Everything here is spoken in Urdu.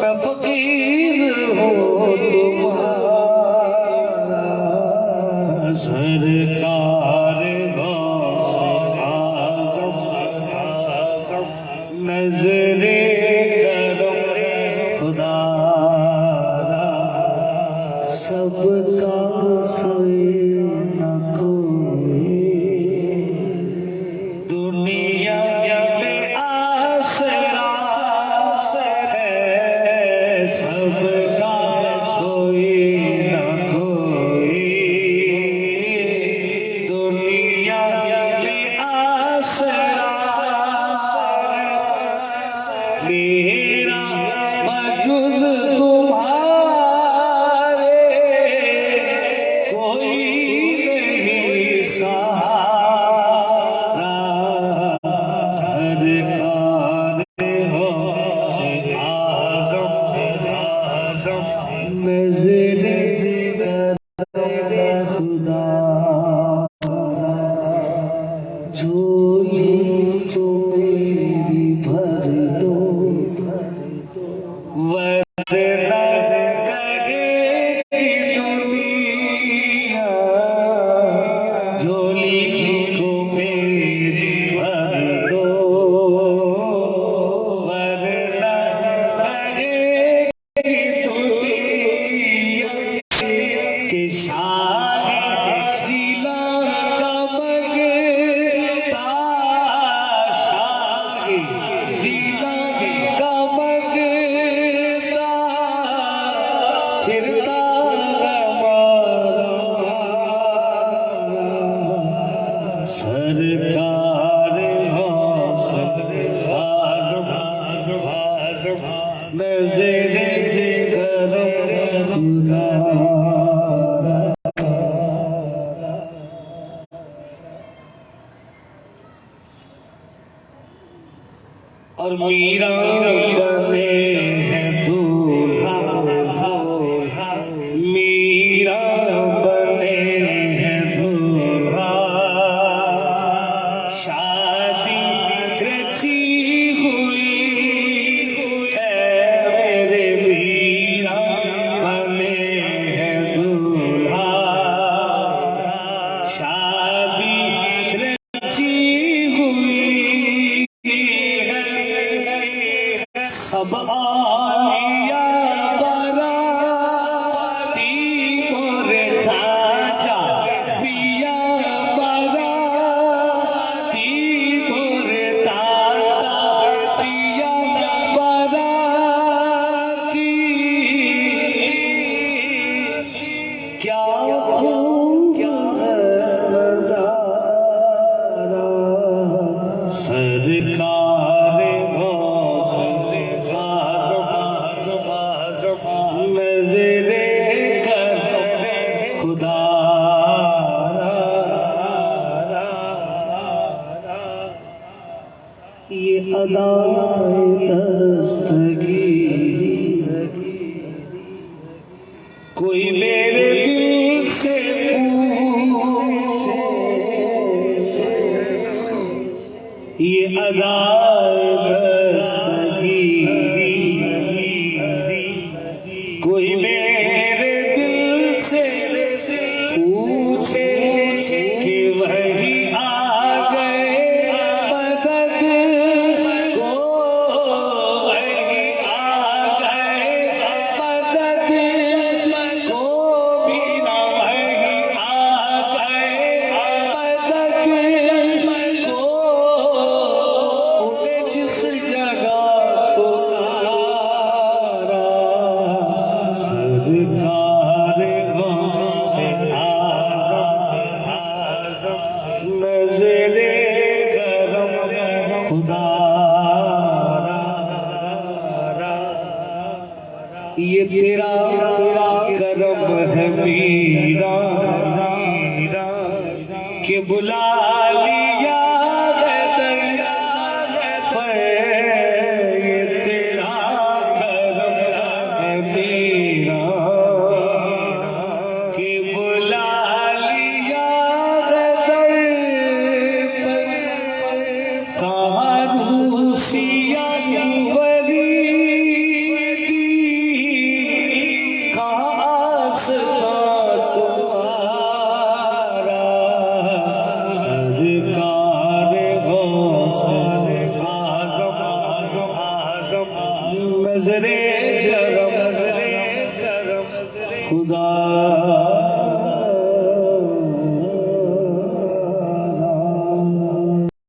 میں فقیر ہوں تمہارا سرکار غوث اعظم نظر کرم خدا سب کا کوئی نہ کوئی دنیا میں آسرا ہے سب کا کوئی نہ کوئی دنیا میں آسرا میرا بجز اور میرا بنے ہے دولہا میرا بنے ہے دولہا شادی رچی ہوئی ہے میرے میرا بنے ہے دولہا شادی رچی سب آلیا براتی اور خواجہ پیا براتی اور دادا پیا براتی کیا سرکار یہ ادائے دستگیر کوئی میرے دل سے پوچھے یہ ادائے دستگیر کوئی میرے دل سے پوچھے کہ وہی یہ تیرا کرم ہے میرا کہ بلا